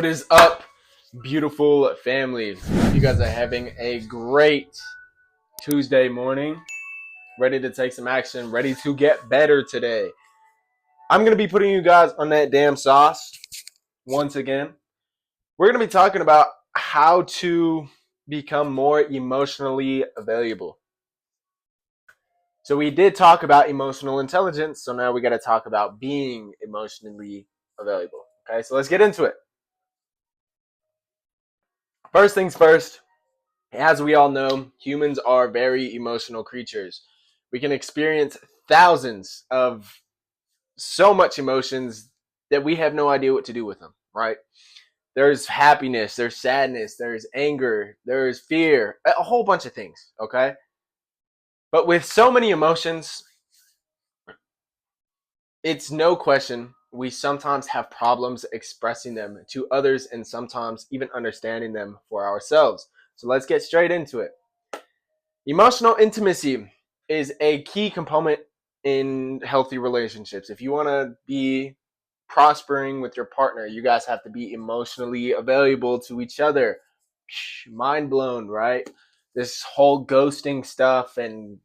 What is up, beautiful family? You guys are having a great Tuesday morning, ready to take some action, ready to get better today. I'm going to be putting you guys on that damn sauce once again. We're going to be talking about how to become more emotionally available. So we did talk about emotional intelligence, so now we got to talk about being emotionally available. Okay, so let's get into it. First things first, as we all know, humans are very emotional creatures. We can experience thousands of so much emotions that we have no idea what to do with them, right? There's happiness, there's sadness, there's anger, there's fear, a whole bunch of things, okay? But with so many emotions, it's no question we sometimes have problems expressing them to others and sometimes even understanding them for ourselves. So let's get straight into it. Emotional intimacy is a key component in healthy relationships. If you want to be prospering with your partner, you guys have to be emotionally available to each other. Mind blown, right? This whole ghosting stuff and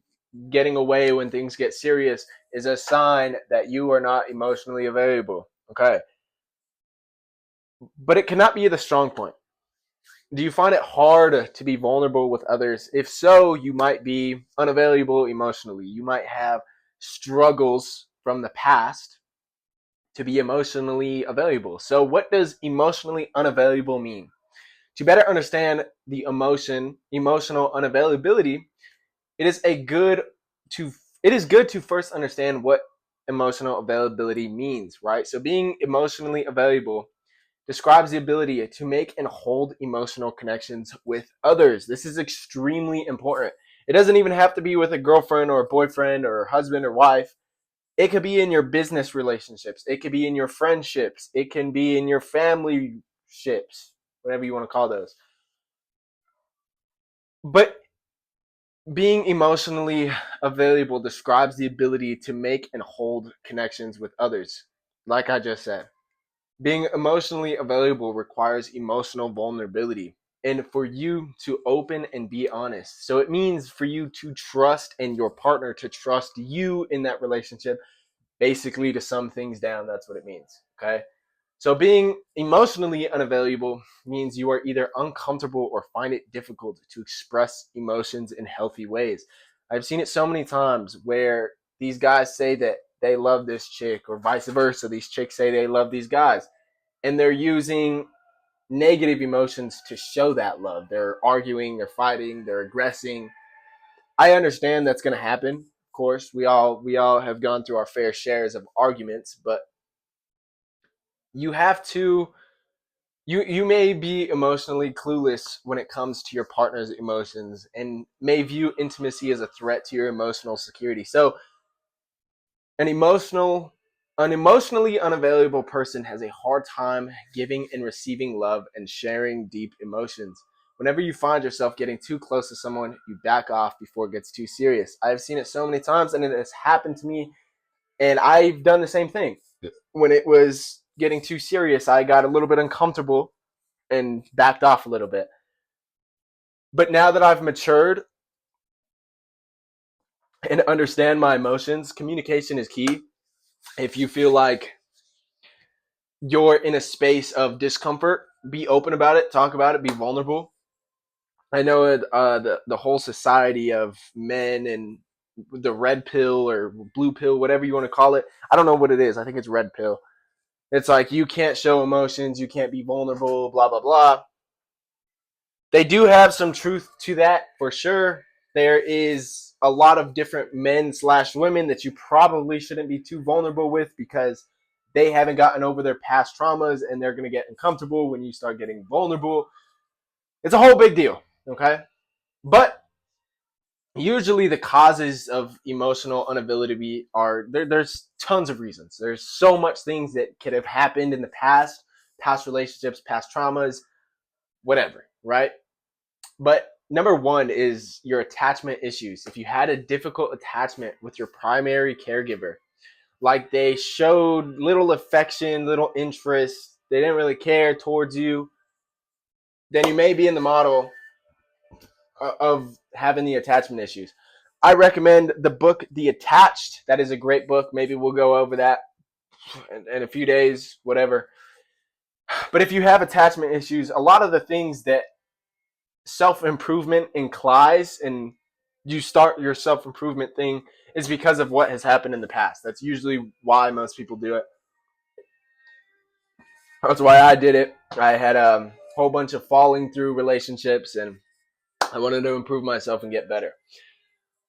getting away when things get serious is a sign that you are not emotionally available. Okay. But it cannot be the strong point. Do you find it hard to be vulnerable with others? If so, you might be unavailable emotionally. You might have struggles from the past to be emotionally available. So, what does emotionally unavailable mean? To better understand the emotional unavailability, it is good to first understand what emotional availability means, right? So, being emotionally available describes the ability to make and hold emotional connections with others. This is extremely important. It doesn't even have to be with a girlfriend or a boyfriend or husband or wife. It could be in your business relationships. It could be in your friendships. It can be in your family ships, whatever you want to call those. But being emotionally available describes the ability to make and hold connections with others, like I just said. Being emotionally available requires emotional vulnerability and for you to open and be honest. So it means for you to trust and your partner to trust you in that relationship, basically to sum things down. That's what it means. Okay. So being emotionally unavailable means you are either uncomfortable or find it difficult to express emotions in healthy ways. I've seen it so many times where these guys say that they love this chick or vice versa. These chicks say they love these guys and they're using negative emotions to show that love. They're arguing, they're fighting, they're aggressing. I understand that's going to happen. Of course, we all have gone through our fair shares of arguments, but you have to you may be emotionally clueless when it comes to your partner's emotions and may view intimacy as a threat to your emotional security. So An emotional, an emotionally unavailable person has a hard time giving and receiving love and sharing deep emotions. Whenever you find yourself getting too close to someone, you back off before it gets too serious. I've seen it so many times and it has happened to me, and I've done the same thing. When it was getting too serious, I got a little bit uncomfortable and backed off a little bit. But now that I've matured and understand my emotions, communication is key. If you feel like you're in a space of discomfort, be open about it, talk about it, be vulnerable. I know the whole society of men and the red pill or blue pill, whatever you want to call it. I don't know what it is. I think it's red pill. It's like you can't show emotions, you can't be vulnerable, blah blah blah. They do have some truth to that for sure. There is a lot of different men slash women that you probably shouldn't be too vulnerable with because they haven't gotten over their past traumas and they're going to get uncomfortable when you start getting vulnerable. It's a whole big deal, okay? But usually the causes of emotional unavailability are there's tons of reasons. There's so much things that could have happened in the past relationships, past traumas, whatever, right? But number one is your attachment issues. If you had a difficult attachment with your primary caregiver, like they showed little affection, little interest, they didn't really care towards you, then you may be in the model of having the attachment issues. I recommend the book The Attached. That is a great book. Maybe we'll go over that in a few days, whatever. But if you have attachment issues, a lot of the things that self improvement implies and you start your self improvement thing is because of what has happened in the past. That's usually why most people do it. That's why I did it. I had a whole bunch of falling through relationships and I wanted to improve myself and get better.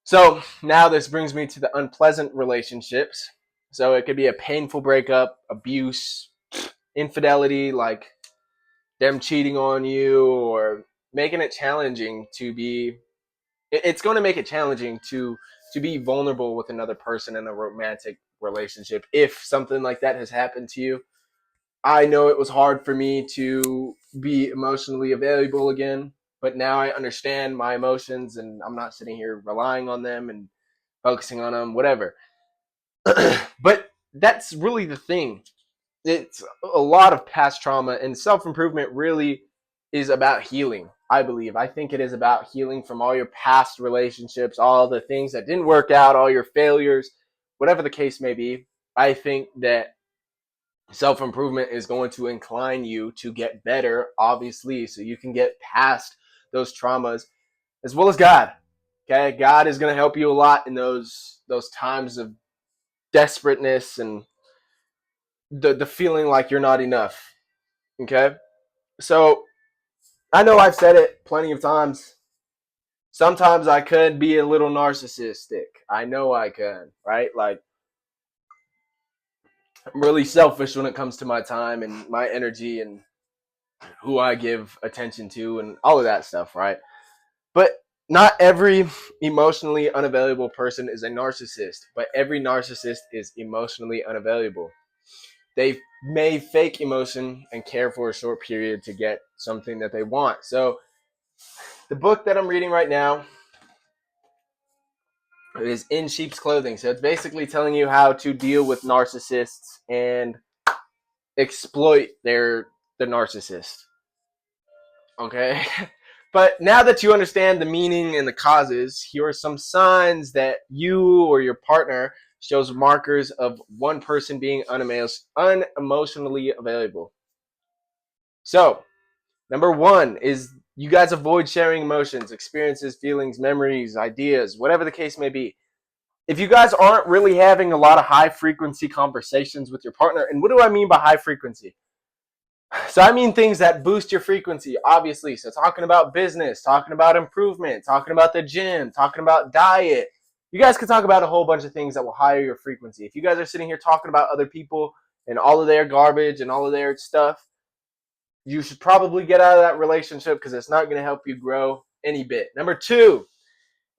So now this brings me to the unpleasant relationships. So it could be a painful breakup, abuse, infidelity, like them cheating on you or making it challenging to be. It's going to make it challenging to be vulnerable with another person in a romantic relationship if something like that has happened to you. I know it was hard for me to be emotionally available again, but now I understand my emotions and I'm not sitting here relying on them and focusing on them, whatever. But that's really the thing. It's a lot of past trauma, and self improvement really is about healing. I believe. I think it is about healing from all your past relationships, all the things that didn't work out, all your failures, whatever the case may be. I think that self improvement is going to incline you to get better, obviously, so you can get past those traumas, as well as God. Okay, God is going to help you a lot in those times of desperateness and the feeling like you're not enough. Okay, so I know I've said it plenty of times. Sometimes I could be a little narcissistic. I know I can, right? Like I'm really selfish when it comes to my time and my energy and who I give attention to and all of that stuff, right? But not every emotionally unavailable person is a narcissist, but every narcissist is emotionally unavailable. They may fake emotion and care for a short period to get something that they want. So, the book that I'm reading right now is In Sheep's Clothing. So, it's basically telling you how to deal with narcissists and exploit the narcissist. Okay? But now that you understand the meaning and the causes, here are some signs that you or your partner shows markers of one person being unemotionally available. So, number one is you guys avoid sharing emotions, experiences, feelings, memories, ideas, whatever the case may be. If you guys aren't really having a lot of high frequency conversations with your partner, and what do I mean by high frequency? So I mean things that boost your frequency, obviously. So talking about business, talking about improvement, talking about the gym, talking about diet. You guys can talk about a whole bunch of things that will higher your frequency. If you guys are sitting here talking about other people and all of their garbage and all of their stuff, you should probably get out of that relationship because it's not going to help you grow any bit. Number two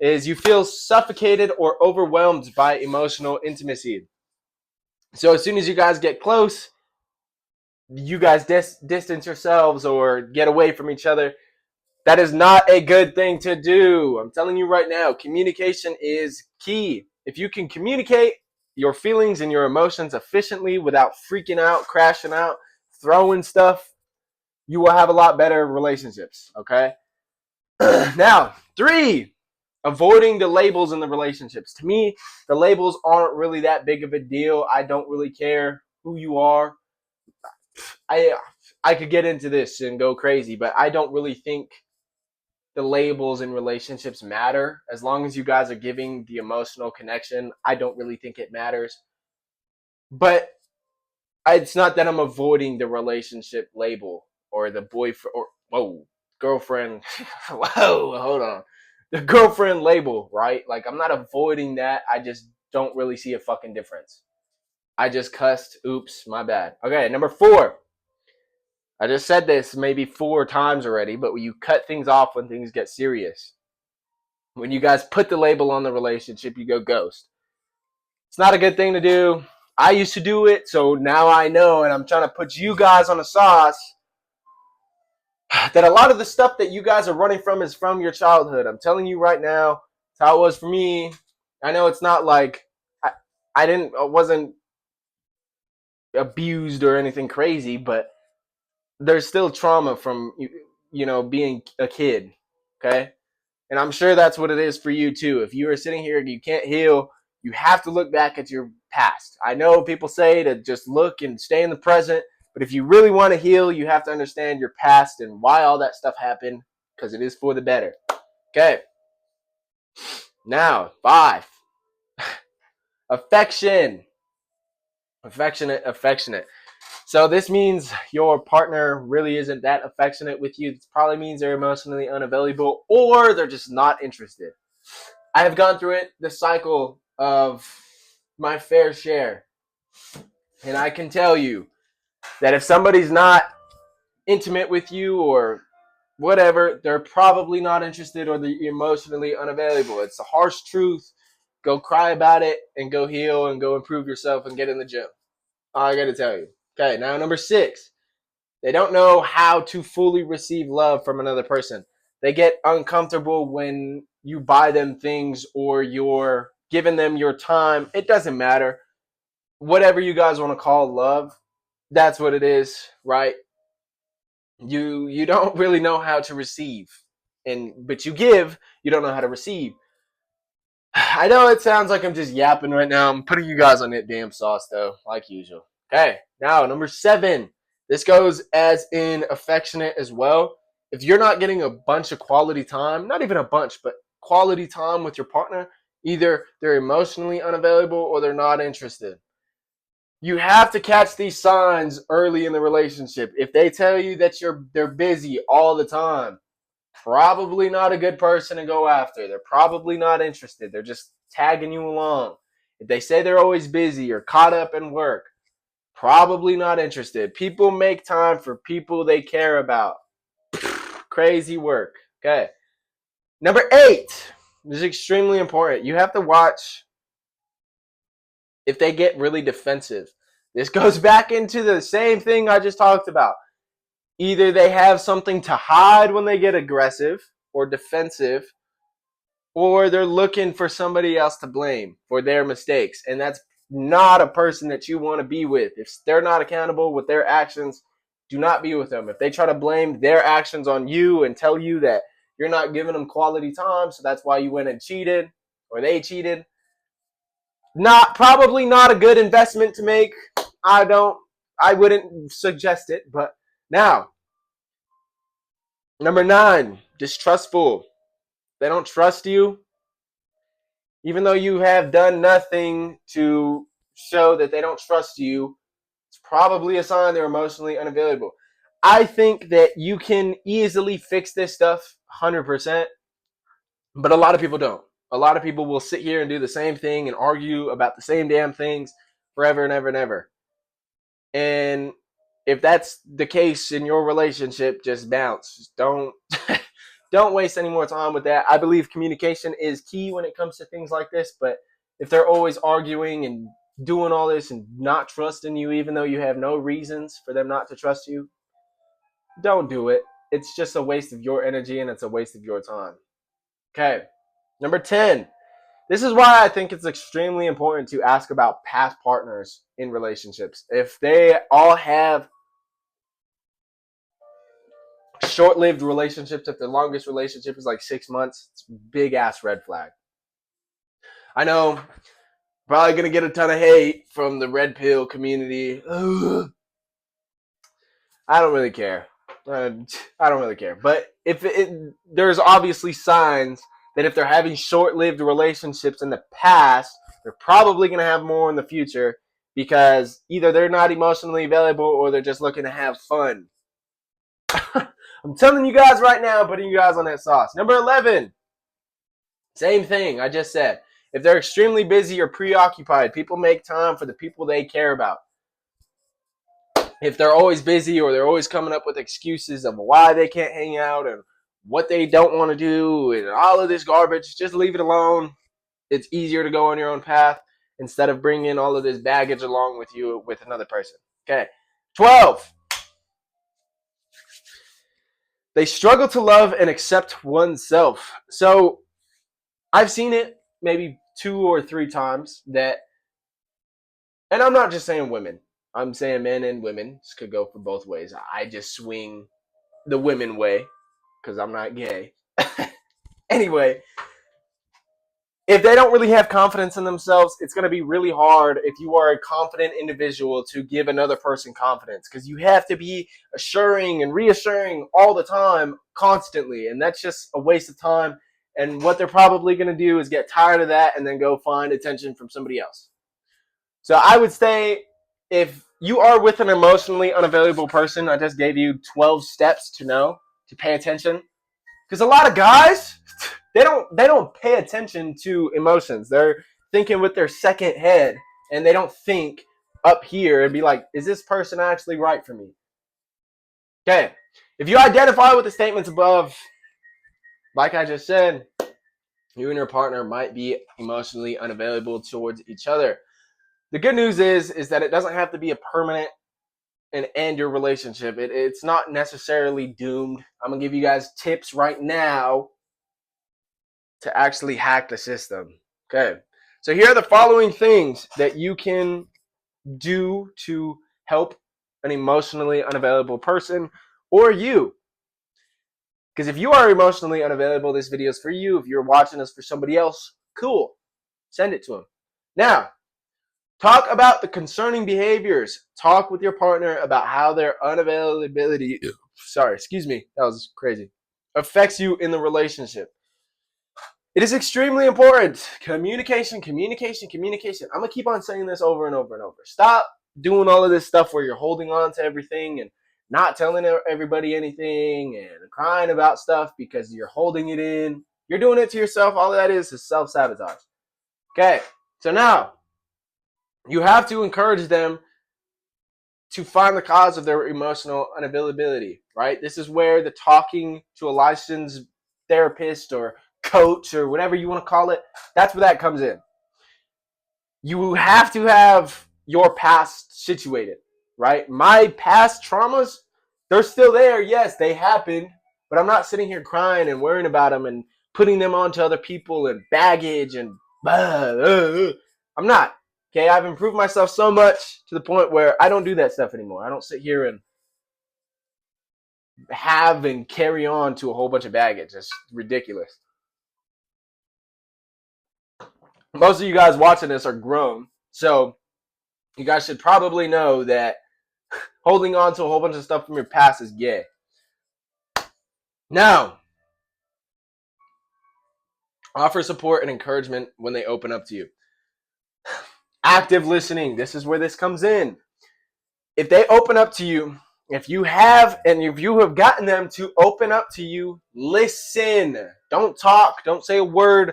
is you feel suffocated or overwhelmed by emotional intimacy. So as soon as you guys get close, you guys distance yourselves or get away from each other. That is not a good thing to do. I'm telling you right now, communication is key. If you can communicate your feelings and your emotions efficiently without freaking out, crashing out, throwing stuff, you will have a lot better relationships, okay? Now, three, avoiding the labels in the relationships. To me, the labels aren't really that big of a deal. I don't really care who you are. I I could get into this and go crazy, but I don't really think the labels in relationships matter. As long as you guys are giving the emotional connection, I don't really think it matters. But it's not that I'm avoiding the relationship label or the boyfriend or girlfriend. Whoa, hold on. The girlfriend label, right? Like I'm not avoiding that. I just don't really see a fucking difference. I just cussed. Oops, my bad. Okay, number four. I just said this maybe 4 times already, but you cut things off when things get serious. When you guys put the label on the relationship, you go ghost. It's not a good thing to do. I used to do it, so now I know, and I'm trying to put you guys on a sauce that a lot of the stuff that you guys are running from is from your childhood. I'm telling you right now, it's how it was for me. I know it's not like I wasn't abused or anything crazy, but there's still trauma from being a kid. Okay, and I'm sure that's what it is for you too. If you are sitting here and you can't heal, you have to look back at your past. I know people say to just look and stay in the present, but if you really want to heal, you have to understand your past and why all that stuff happened, because it is for the better. Okay. Now, 5. Affection. Affectionate. So this means your partner really isn't that affectionate with you. It probably means they're emotionally unavailable or they're just not interested. I have gone through the cycle of my fair share. And I can tell you that if somebody's not intimate with you or whatever, they're probably not interested or they're emotionally unavailable. It's a harsh truth. Go cry about it and go heal and go improve yourself and get in the gym. All I got to tell you. Okay, now number 6. They don't know how to fully receive love from another person. They get uncomfortable when you buy them things or you're giving them your time. It doesn't matter. Whatever you guys want to call love, that's what it is, right? You don't really know how to receive. But you give, you don't know how to receive. I know it sounds like I'm just yapping right now. I'm putting you guys on that damn sauce though, like usual. Okay, now number 7. This goes as in affectionate as well. If you're not getting a bunch of quality time, not even a bunch, but quality time with your partner, either they're emotionally unavailable or they're not interested. You have to catch these signs early in the relationship. If they tell you that they're busy all the time, probably not a good person to go after. They're probably not interested. They're just tagging you along. If they say they're always busy or caught up in work, probably not interested. People make time for people they care about. Crazy work. Okay. Number 8. This is extremely important. You have to watch if they get really defensive. This goes back into the same thing I just talked about. Either they have something to hide when they get aggressive or defensive, or they're looking for somebody else to blame for their mistakes. And that's not a person that you want to be with. If they're not accountable with their actions, do not be with them. If they try to blame their actions on you and tell you that you're not giving them quality time, so that's why you went and cheated or they cheated, probably not a good investment to make. I wouldn't suggest it. But now, number 9, distrustful. They don't trust you, even though you have done nothing to show that they don't trust you. It's probably a sign they're emotionally unavailable. I think that you can easily fix this stuff 100%, but a lot of people don't. A lot of people will sit here and do the same thing and argue about the same damn things forever and ever and ever. And if that's the case in your relationship, just bounce. Just don't waste any more time with that. I believe communication is key when it comes to things like this, but if they're always arguing and doing all this and not trusting you, even though you have no reasons for them not to trust you, don't do it. It's just a waste of your energy and it's a waste of your time. Okay. Number 10. This is why I think it's extremely important to ask about past partners in relationships. If they all have short-lived relationships, if the longest relationship is like 6 months, it's a big ass red flag. I know, probably gonna get a ton of hate from the red pill community. Ugh. I don't really care. I don't really care. But there's obviously signs that if they're having short-lived relationships in the past, they're probably gonna have more in the future because either they're not emotionally available or they're just looking to have fun. I'm telling you guys right now, putting you guys on that sauce. Number 11. Same thing I just said. If they're extremely busy or preoccupied, people make time for the people they care about. If they're always busy or they're always coming up with excuses of why they can't hang out and what they don't want to do and all of this garbage, just leave it alone. It's easier to go on your own path instead of bringing all of this baggage along with you with another person. Okay. 12. They struggle to love and accept oneself. So I've seen it maybe 2 or 3 times that, and I'm not just saying women, I'm saying men and women. This could go for both ways. I just swing the women way because I'm not gay. Anyway, if they don't really have confidence in themselves, it's going to be really hard if you are a confident individual to give another person confidence, because you have to be assuring and reassuring all the time, constantly. And that's just a waste of time. And what they're probably going to do is get tired of that and then go find attention from somebody else. So I would say if you are with an emotionally unavailable person, I just gave you 12 steps to know to pay attention. Because a lot of guys, they don't pay attention to emotions. They're thinking with their second head, and they don't think up here and be like, is this person actually right for me? Okay. If you identify with the statements above, like I just said, you and your partner might be emotionally unavailable towards each other. The good news is that it doesn't have to be a permanent and end your relationship. It's not necessarily doomed. I'm gonna give you guys tips right now to actually hack the system. Okay. So here are the following things that you can do to help an emotionally unavailable person or you. Because if you are emotionally unavailable, this video is for you. If you're watching this for somebody else, cool. Send it to them. Now, talk about the concerning behaviors. Talk with your partner about how their unavailability, that was crazy, affects you in the relationship. It is extremely important. Communication, communication, communication. I'm going to keep on saying this over and over and over. Stop doing all of this stuff where you're holding on to everything and not telling everybody anything and crying about stuff because you're holding it in. You're doing it to yourself. All that is self-sabotage. Okay, so now you have to encourage them to find the cause of their emotional unavailability, right? This is where the talking to a licensed therapist or coach or whatever you want to call it, that's where that comes in. You have to have your past situated, right? My past traumas, they're still there. Yes, they happened, but I'm not sitting here crying and worrying about them and putting them onto other people and baggage and I'm not. Okay, I've improved myself so much to the point where I don't do that stuff anymore. I don't sit here and have and carry on to a whole bunch of baggage. It's ridiculous. Most of you guys watching this are grown, so you guys should probably know that holding on to a whole bunch of stuff from your past is gay. Now, offer support and encouragement when they open up to you. Active listening. This is where this comes in. If they open up to you, if you have gotten them to open up to you, listen. Don't talk. Don't say a word.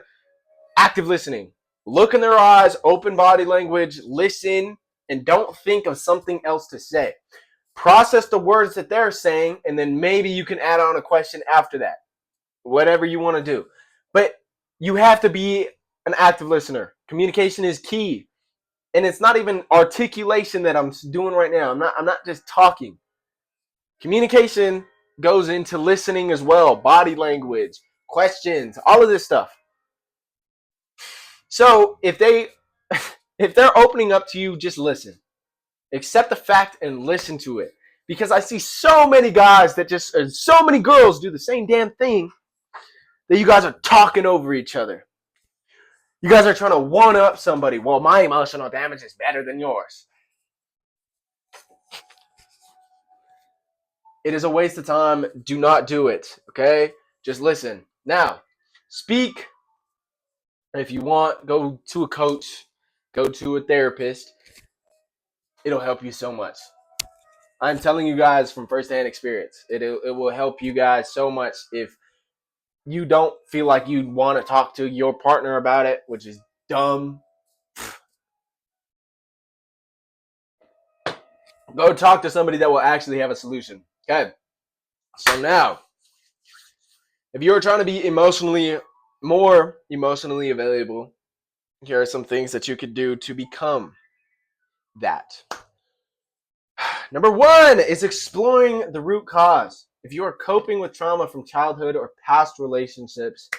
Active listening. Look in their eyes, open body language, listen, and don't think of something else to say. Process the words that they're saying, and then maybe you can add on a question after that. Whatever you want to do. But you have to be an active listener. Communication is key. And it's not even articulation that I'm doing right now. I'm not just talking. Communication goes into listening as well, body language, questions, all of this stuff. So if they're opening up to you, just listen. Accept the fact and listen to it. Because I see so many guys so many girls do the same damn thing that you guys are talking over each other. You guys are trying to one up somebody. Well, my emotional damage is better than yours. It is a waste of time. Do not do it. Okay? Just listen. Now, speak. If you want, go to a coach, go to a therapist. It'll help you so much. I'm telling you guys from firsthand experience. It will help you guys so much if you don't feel like you want to talk to your partner about it, which is dumb. Go talk to somebody that will actually have a solution. Okay. So now, if you're trying to be more emotionally available, here are some things that you could do to become that. Number one is exploring the root cause. If you are coping with trauma from childhood or past relationships,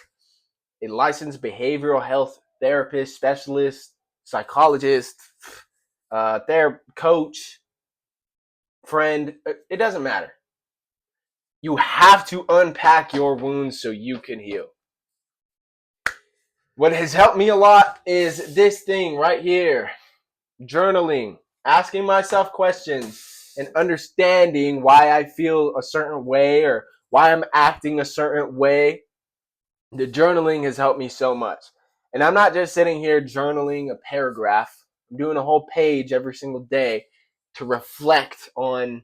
a licensed behavioral health therapist, specialist, psychologist, coach, friend, it doesn't matter. You have to unpack your wounds so you can heal. What has helped me a lot is this thing right here, journaling, asking myself questions and understanding why I feel a certain way or why I'm acting a certain way. The journaling has helped me so much. And I'm not just sitting here journaling a paragraph. I'm doing a whole page every single day to reflect on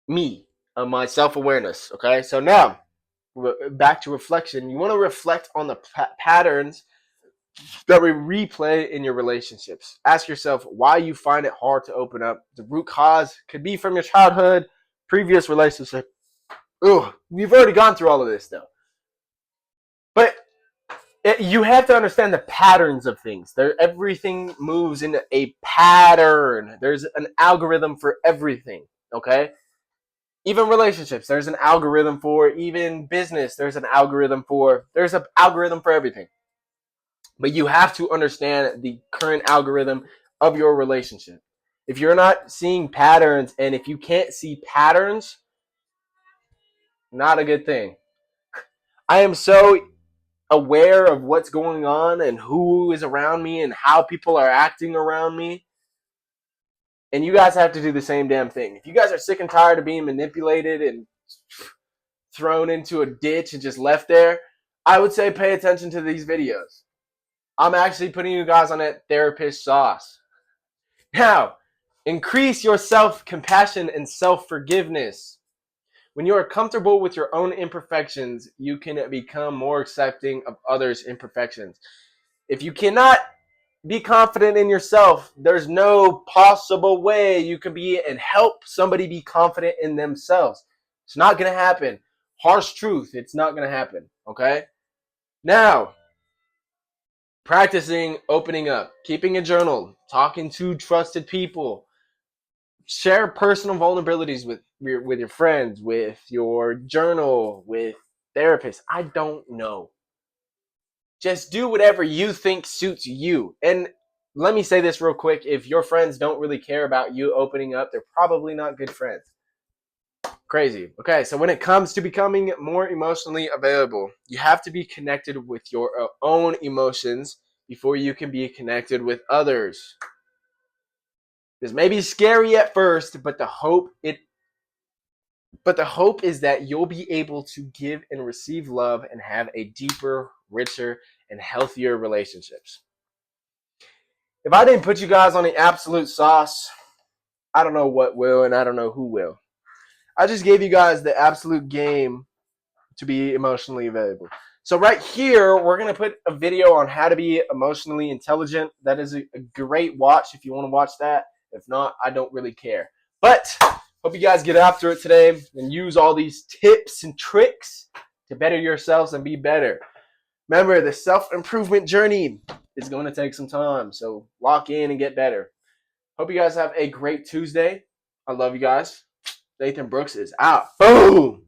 me, on my self-awareness. Okay, so now back to reflection. You want to reflect on the patterns that we replay in your relationships. Ask yourself why you find it hard to open up. The root cause could be from your childhood, previous relationship. Ooh, we've already gone through all of this though. But you have to understand the patterns of things. Everything moves in a pattern. There's an algorithm for everything. Okay, even relationships. There's an algorithm for. Even business. There's an algorithm for. There's an algorithm for everything. But you have to understand the current algorithm of your relationship. If you're not seeing patterns, and if you can't see patterns, not a good thing. I am so aware of what's going on and who is around me and how people are acting around me. And you guys have to do the same damn thing. If you guys are sick and tired of being manipulated and thrown into a ditch and just left there, I would say pay attention to these videos. I'm actually putting you guys on that therapist sauce. Now, increase your self-compassion and self-forgiveness. When you are comfortable with your own imperfections, you can become more accepting of others' imperfections. If you cannot be confident in yourself, there's no possible way you can be and help somebody be confident in themselves. It's not going to happen. Harsh truth, it's not going to happen. Okay? Now, practicing opening up, keeping a journal, talking to trusted people, share personal vulnerabilities with your friends, with your journal, with therapists. I don't know. Just do whatever you think suits you. And let me say this real quick. If your friends don't really care about you opening up, they're probably not good friends. Crazy. Okay, so when it comes to becoming more emotionally available, you have to be connected with your own emotions before you can be connected with others. This may be scary at first, but the hope is that you'll be able to give and receive love and have a deeper, richer, and healthier relationships. If I didn't put you guys on the absolute sauce, I don't know what will, and I don't know who will. I just gave you guys the absolute game to be emotionally available. So right here, we're going to put a video on how to be emotionally intelligent. That is a great watch if you want to watch that. If not, I don't really care. But hope you guys get after it today and use all these tips and tricks to better yourselves and be better. Remember, the self-improvement journey is going to take some time. So lock in and get better. Hope you guys have a great Tuesday. I love you guys. Nathan Brooks is out. Boom!